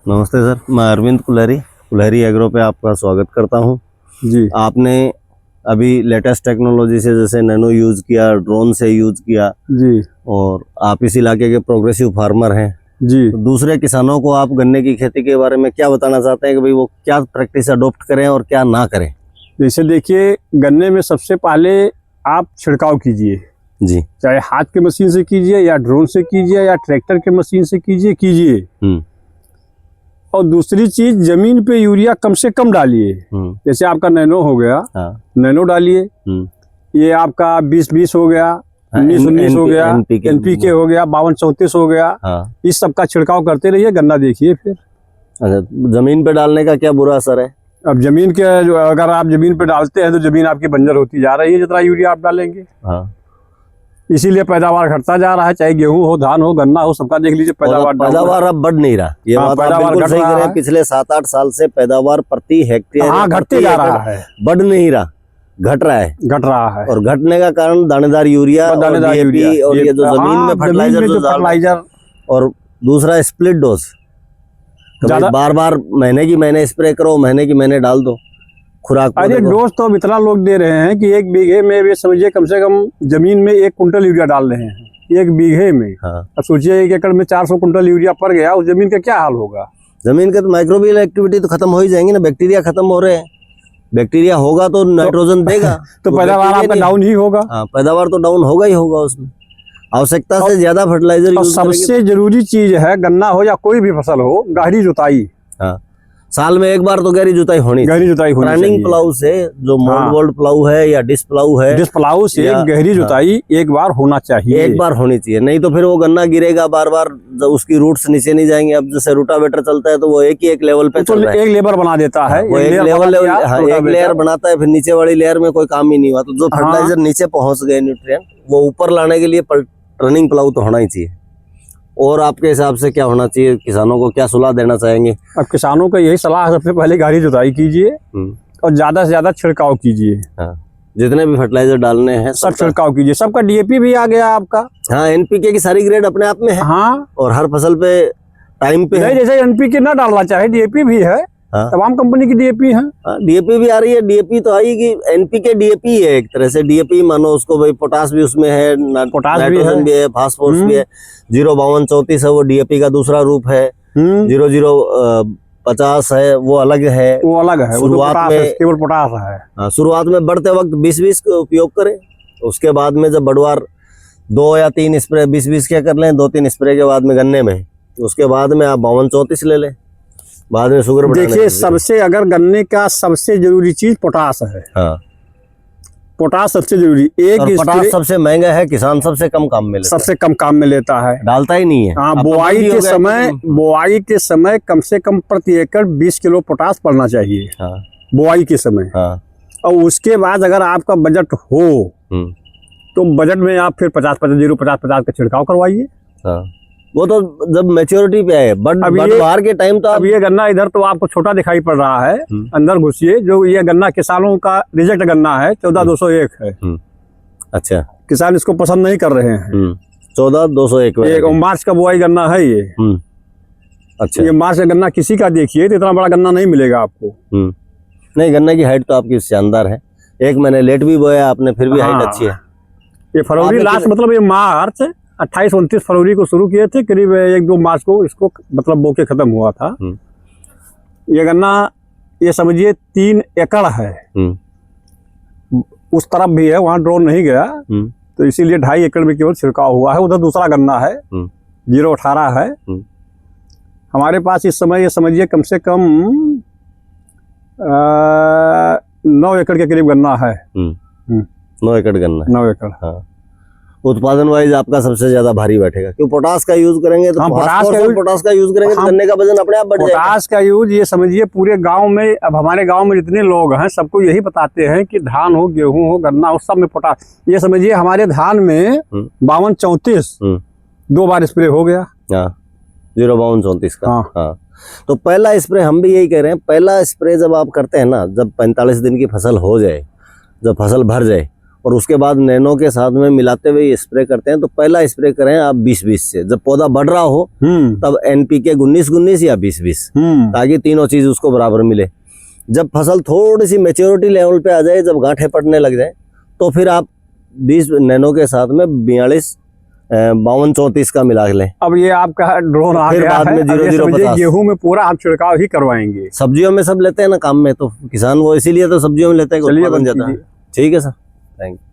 नमस्ते सर, मैं अरविंद कुल्हरी एग्रो पे आपका स्वागत करता हूं। जी। आपने अभी लेटेस्ट टेक्नोलॉजी से जैसे नैनो यूज़ किया, ड्रोन से यूज़ किया जी। और आप इस इलाके के प्रोग्रेसिव फार्मर हैं जी। तो दूसरे किसानों को आप गन्ने की खेती के बारे में क्या बताना चाहते हैं कि भाई वो क्या प्रैक्टिस अडॉप्ट करें और क्या ना करें? जैसे देखिए, गन्ने में सबसे पहले आप छिड़काव कीजिए, जी। चाहे हाथ के मशीन से कीजिए या ड्रोन से कीजिए या ट्रैक्टर के मशीन से कीजिए। और दूसरी चीज, जमीन पे यूरिया कम से कम डालिए। जैसे आपका नैनो हो गया, नैनो डालिए। ये आपका 20-20 हो गया, 19-19 हो गया, एनपीके हो गया, 52-34 हो गया। इस सब का छिड़काव करते रहिए, गन्ना देखिए। फिर अच्छा, जमीन पे डालने का क्या बुरा असर है? अब जमीन के अगर आप जमीन पे डालते हैं तो जमीन आपकी बंजर होती जा रही है जितना यूरिया आप डालेंगे। इसीलिए पैदावार घटता जा रहा है, चाहे गेहूं हो, धान हो, गन्ना हो, सबका देख लीजिए पैदावार अब बढ़ नहीं रहा। ये बात आप बिल्कुल सही कह रहे हैं। पिछले 7-8 साल से पैदावार प्रति हेक्टेयर घटते जा रहा है, बढ़ नहीं रहा, घट रहा है। और घटने का कारण दानेदार यूरिया और डीएपी और ये जो जमीन में फर्टिलाइजर और दूसरा स्प्लिट डोज, बार महीने स्प्रे करो, महीने डाल दो खुराक। अरे डोज तो अब इतना लोग दे रहे हैं कि 1 बीघे में वे समझिए कम से कम जमीन में 1 कुंटल यूरिया डाल रहे हैं 1 बीघे में। अब सोचिए 1 एकड़ में 400 कुंटल यूरिया पड़ गया, उस जमीन का क्या हाल होगा? जमीन के तो माइक्रोबियल एक्टिविटी तो खत्म हो ही जाएंगे ना, बैक्टीरिया खत्म हो रहे हैं। बैक्टीरिया होगा तो नाइट्रोजन देगा तो पैदावार आपका डाउन ही होगा। पैदावार तो डाउन होगा ही होगा, उसमें आवश्यकता से ज्यादा फर्टिलाइजर। सबसे जरूरी चीज है, गन्ना हो या कोई भी फसल हो, गहरी जुताई। साल में 1 बार तो गहरी जुताई होनी चाहिए। रनिंग प्लाऊ से, जो मोल्ड प्लाऊ है या डिस्क प्लाऊ से गहरी जुताई 1 बार होना चाहिए। 1 बार होनी चाहिए, नहीं तो फिर वो गन्ना गिरेगा बार बार, जब उसकी रूट्स नीचे नहीं जाएंगे। अब जैसे रूटावेटर चलता है तो वो एक लेवल पे चल रहा है, एक लेबर बना देता है, वो एक लेयर बनाता है, फिर नीचे वाली लेयर में कोई काम ही नहीं हुआ। तो जो फर्टिलाइजर नीचे पहुंच गए न्यूट्रिएंट, वो ऊपर लाने के लिए रनिंग प्लाऊ तो होना ही चाहिए। और आपके हिसाब से क्या होना चाहिए? किसानों को क्या सलाह देना चाहेंगे? अब किसानों को यही सलाह है, सबसे पहले गहरी जुताई कीजिए और ज्यादा से ज्यादा छिड़काव कीजिए। जितने भी फर्टिलाइजर डालने हैं सब छिड़काव कीजिए। सबका डीएपी भी आ गया आपका। एनपीके की सारी ग्रेड अपने आप में है। और हर फसल पे टाइम पे है। जैसे एनपीके ना डालना चाहे, डीएपी भी है। तमाम कंपनी की डीएपी है। डीएपी भी आ रही है। डीएपी तो आई कि एनपीके डीएपी है एक तरह से। डीएपी मानो उसको, भाई पोटास भी उसमें है, नाइट्रोजन भी है, फास्फोरस भी है। 05234 है, वो डीएपी का दूसरा रूप है। 0050 है, वो अलग है। शुरुआत में केवल पोटास है। शुरुआत में बढ़ते वक्त 20-20 का उपयोग करें। उसके बाद में जब बढ़वार 2 या 3 स्प्रे 20-20 क्या कर लें, 2-3 स्प्रे के बाद में गन्ने में, उसके बाद में आप 52-34 ले लें। बाद में शुगर देखिए, सबसे अगर गन्ने का सबसे जरूरी चीज पोटास है। पोटास सबसे जरूरी। पोटास सबसे महंगा है, किसान सबसे कम काम में लेता है, डालता ही नहीं है। बुआई के समय कम से कम प्रति एकड़ 20 किलो पोटास पड़ना चाहिए। बुआई के समय। और उसके बाद अगर आपका बजट हो तो बजट में आप फिर 50-50 का छिड़काव करवाइए। वो तो जब मैच्योरिटी पे है, बाहर के टाइम तो अब ये गन्ना इधर तो आपको छोटा दिखाई पड़ रहा है, अंदर घुसिए। जो ये गन्ना किसानों का रिजेक्ट गन्ना है, 14201 है। अच्छा, किसान इसको पसंद नहीं कर रहे हैं। 14201 मार्च का बुआई गन्ना है ये। अच्छा, ये मार्च का गन्ना किसी का देखिए तो इतना बड़ा गन्ना नहीं मिलेगा आपको। नहीं, गन्ने की हाइट तो आपकी शानदार है। 1 महीने लेट भी बोया आपने, फिर भी हाइट अच्छी है। ये फरवरी लास्ट, मतलब ये मार्च 28-29 फरवरी को शुरू किए थे, करीब 1-2 मार्च को इसको मतलब बोके खत्म हुआ था। ये गन्ना ये समझिए 3 एकड़ है। उस तरफ भी है, वहां ड्रोन नहीं गया, तो इसीलिए 2.5 एकड़ में केवल छिड़काव हुआ है। उधर दूसरा गन्ना है, 018 है। हमारे पास इस समय ये समझिए कम से कम 9 एकड़ के करीब गन्ना है। 9 एकड़ गन्ना, 9 एकड़। उत्पादन वाइज आपका सबसे ज्यादा भारी बैठेगा, क्यों? पोटास का यूज करेंगे तो पोटास का यूज करेंगे तो गन्ने का वजन अपने आप बढ़ जाएगा। पोटास का यूज ये समझिए पूरे गांव में, अब हमारे गांव में जितने लोग हैं सबको यही बताते हैं कि धान हो, गेहूं हो, गन्ना हो, सब में पोटास। ये समझिए हमारे धान में 52-34 2 बार स्प्रे हो गया। 052-34 का। तो पहला स्प्रे हम भी यही कह रहे हैं। पहला स्प्रे जब आप करते हैं ना, जब 45 दिन की फसल हो जाए, जब फसल भर जाए, और उसके बाद नैनो के साथ में मिलाते हुए स्प्रे करते हैं। तो पहला स्प्रे करें आप 20-20 से, जब पौधा बढ़ रहा हो तब NPK 19-19 या 20-20, ताकि तीनों चीज उसको बराबर मिले। जब फसल थोड़ी सी मेच्योरिटी लेवल पे आ जाए, जब गांठें पड़ने लग जाए, तो फिर आप 20 नैनो के साथ में 42 52-34 का मिला लें। अब ये आपका ड्रोन आ गया बाद में है, 0-0-50 गेहूं में पूरा आप छिड़काव ही करवाएंगे। सब्जियों में सब लेते हैं ना काम में, तो किसान वो इसीलिए तो सब्जियों में लेते हैं कि चलिए उत्पादन जाता है। ठीक है सर, थैंक यू।